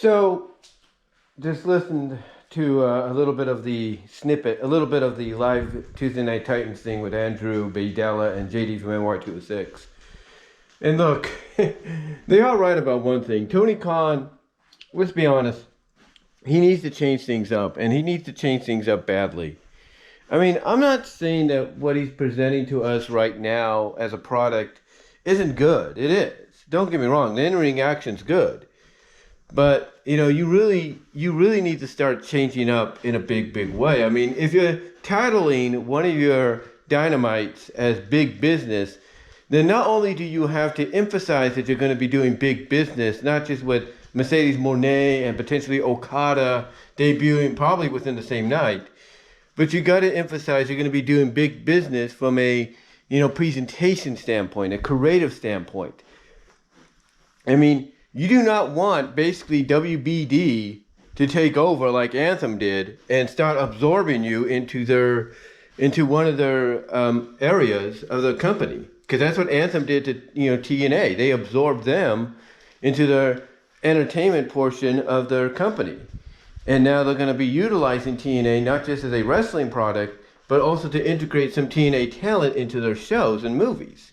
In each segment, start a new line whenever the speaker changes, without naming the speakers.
So, just listened to a little bit of the snippet, a little bit of the live Tuesday Night Titans thing with Andrew Baydella and JD from NY206. And look, they are right about one thing. Tony Khan, let's be honest, he needs to change things up, and he needs to change things up badly. I mean, I'm not saying that what he's presenting to us right now as a product isn't good. It is. Don't get me wrong. The in-ring action's good. But, you really need to start changing up in a big way. I mean, if you're titling one of your dynamites as big business, then not only do you have to emphasize that you're going to be doing big business, not just with Mercedes Moné and potentially Okada debuting probably within the same night, but you got to emphasize you're going to be doing big business from a, presentation standpoint, a creative standpoint. I mean, you do not want basically WBD to take over like Anthem did and start absorbing you into one of their areas of the company, because that's what Anthem did to TNA. They absorbed them into their entertainment portion of their company, and now they're going to be utilizing TNA not just as a wrestling product, but also to integrate some TNA talent into their shows and movies.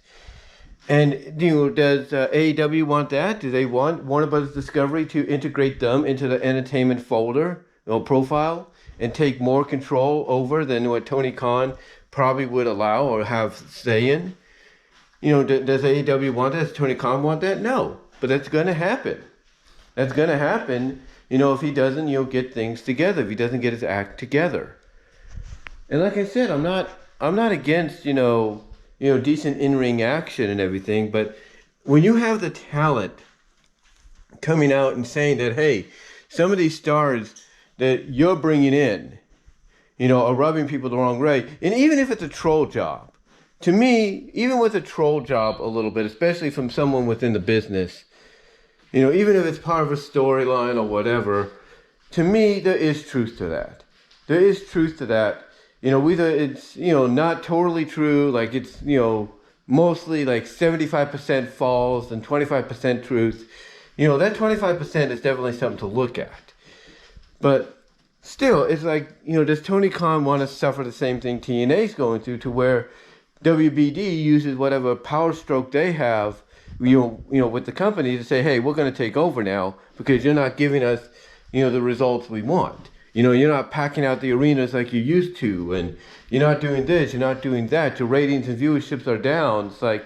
And does AEW want that? Do they want Warner Bros. Discovery to integrate them into the entertainment folder or profile and take more control over than what Tony Khan probably would allow or have say in? Does AEW want that? Does Tony Khan want that? No, but that's going to happen. That's going to happen, if he doesn't, get things together, if he doesn't get his act together. And like I said, I'm not against, decent in-ring action and everything, but when you have the talent coming out and saying that, hey, some of these stars that you're bringing in, are rubbing people the wrong way, and even if it's a troll job, to me, even with a troll job a little bit, especially from someone within the business, even if it's part of a storyline or whatever, to me, there is truth to that. There is truth to that. Whether it's, not totally true, like it's, mostly like 75% false and 25% truth. That 25% is definitely something to look at. But still, it's like, does Tony Khan want to suffer the same thing TNA's going through, to where WBD uses whatever power stroke they have, with the company to say, hey, we're going to take over now because you're not giving us, the results we want. You're not packing out the arenas like you used to, and you're not doing this, you're not doing that. Your ratings and viewerships are down. It's like,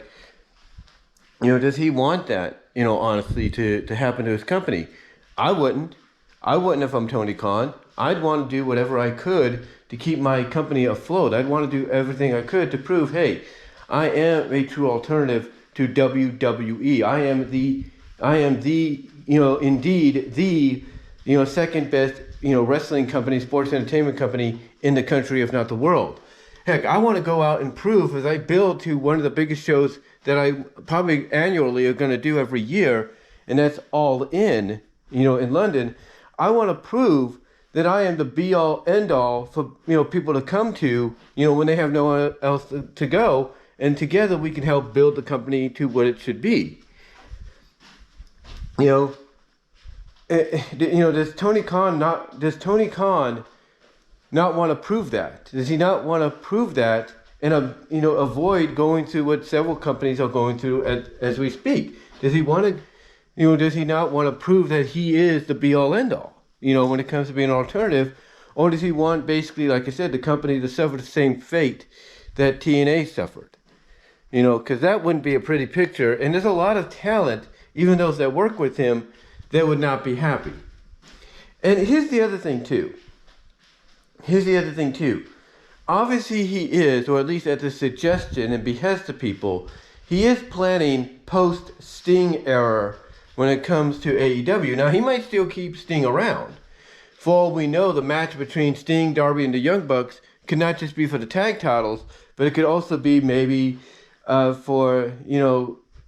does he want that, honestly, to happen to his company? I wouldn't. I wouldn't if I'm Tony Khan. I'd want to do whatever I could to keep my company afloat. I'd want to do everything I could to prove, hey, I am a true alternative to WWE. I am the, indeed the, second best, wrestling company, sports entertainment company in the country, if not the world. Heck, I want to go out and prove, as I build to one of the biggest shows that I probably annually are going to do every year, and that's All In, in London. I want to prove that I am the be-all, end-all for, people to come to, when they have nowhere else to go, and together we can help build the company to what it should be. Does Tony Khan not want to prove that? Does he not want to prove that and avoid going through what several companies are going through as we speak? Does he want to, does he not want to prove that he is the be all end all, when it comes to being an alternative? Or does he want, basically, like I said, the company to suffer the same fate that TNA suffered? Because that wouldn't be a pretty picture. And there's a lot of talent, even those that work with him, that would not be happy. And here's the other thing too. Obviously he is, or at least at the suggestion and behest of people, he is planning post-Sting era when it comes to AEW. Now, he might still keep Sting around. For all we know, the match between Sting, Darby, and the Young Bucks could not just be for the tag titles, but it could also be maybe for,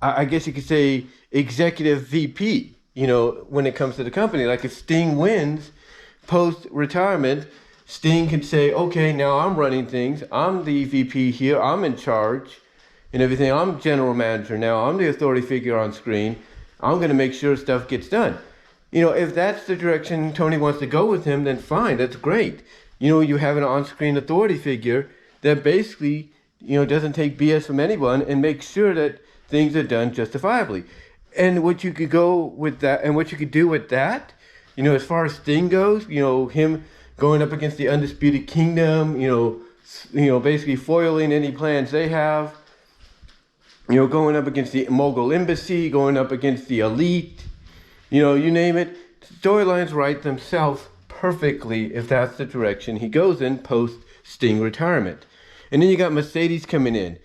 I guess you could say executive VP. When it comes to the company. Like if Sting wins post-retirement, Sting can say, okay, now I'm running things. I'm the VP here. I'm in charge and everything. I'm general manager now. I'm the authority figure on screen. I'm going to make sure stuff gets done. if that's the direction Tony wants to go with him, then fine, that's great. You have an on-screen authority figure that basically, doesn't take BS from anyone and makes sure that things are done justifiably. And what you could go with that, and what you could do with that, as far as Sting goes, him going up against the Undisputed Kingdom, basically foiling any plans they have, going up against the Mogul Embassy, going up against the Elite, you name it. Storylines write themselves perfectly if that's the direction he goes in post Sting retirement. And then you got Mercedes coming in.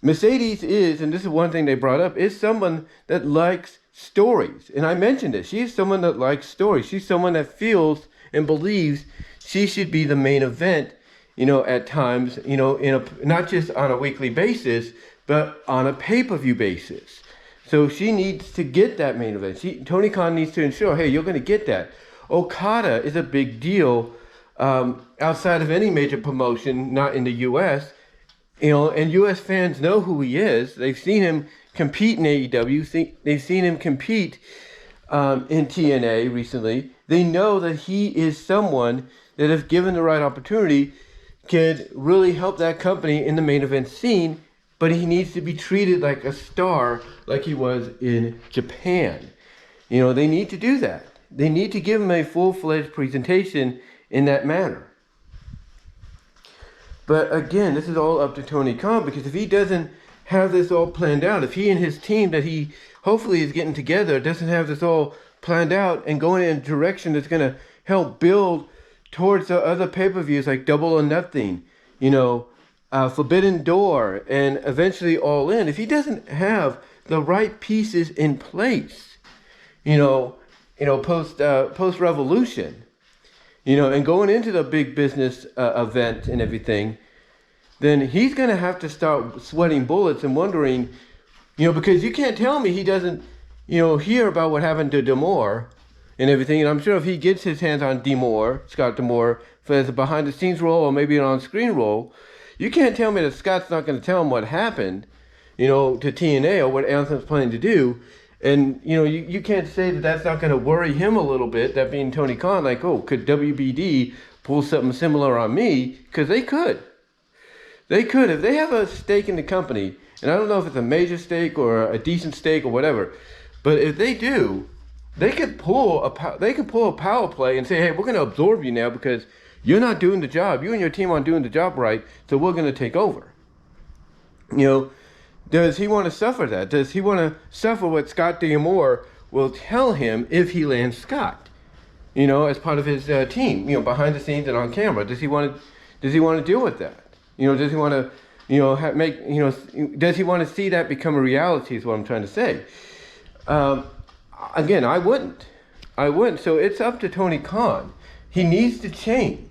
Mercedes is, and this is one thing they brought up, is someone that likes stories. And I mentioned it. She's someone that likes stories. She's someone that feels and believes she should be the main event, at times, not just on a weekly basis, but on a pay-per-view basis. So she needs to get that main event. Tony Khan needs to ensure, hey, you're going to get that. Okada is a big deal outside of any major promotion, not in the U.S., and U.S. fans know who he is. They've seen him compete in AEW. They've seen him compete in TNA recently. They know that he is someone that, if given the right opportunity, could really help that company in the main event scene, but he needs to be treated like a star like he was in Japan. They need to do that. They need to give him a full-fledged presentation in that manner. But again, this is all up to Tony Khan, because if he doesn't have this all planned out, if he and his team that he hopefully is getting together doesn't have this all planned out and going in a direction that's going to help build towards the other pay-per-views like Double or Nothing, Forbidden Door, and eventually All In, if he doesn't have the right pieces in place, post Revolution, and going into the big business event and everything, then he's going to have to start sweating bullets and wondering, because you can't tell me he doesn't, hear about what happened to D'Amore and everything. And I'm sure if he gets his hands on Scott D'Amore, as a behind-the-scenes role or maybe an on-screen role, you can't tell me that Scott's not going to tell him what happened, to TNA or what Anthem's planning to do. And, you can't say that that's not going to worry him a little bit, that being Tony Khan, like, oh, could WBD pull something similar on me? Because they could. They could. If they have a stake in the company, and I don't know if it's a major stake or a decent stake or whatever, but if they do, they could pull a power play and say, hey, we're going to absorb you now because you're not doing the job. You and your team aren't doing the job right, so we're going to take over. Does he want to suffer that? Does he want to suffer what Scott D'Amore will tell him if he lands Scott? As part of his team, behind the scenes and on camera. Does he want to deal with that? Does he want to, does he want to see that become a reality? Is what I'm trying to say. Again, I wouldn't. So it's up to Tony Khan. He needs to change.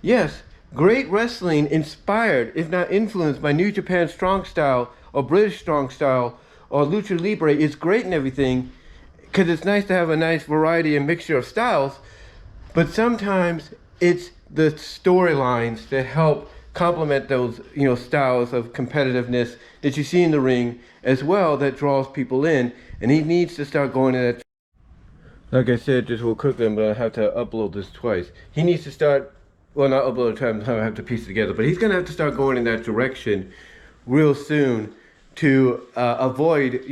Yes, great wrestling inspired, if not influenced, by New Japan Strong Style or British Strong Style or Lucha Libre is great and everything, because it's nice to have a nice variety and mixture of styles, but sometimes it's the storylines that help complement those, styles of competitiveness that you see in the ring as well that draws people in, and he needs to start going to that. Like I said, just real quickly, I'm going to have to upload this twice. He needs to start, well, not upload it twice, I have to piece it together, but he's going to have to start going in that direction real soon to avoid,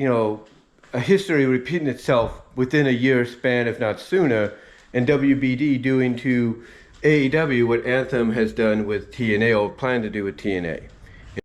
a history repeating itself within a year span, if not sooner, and WBD doing to AEW what Anthem has done with TNA or plan to do with TNA.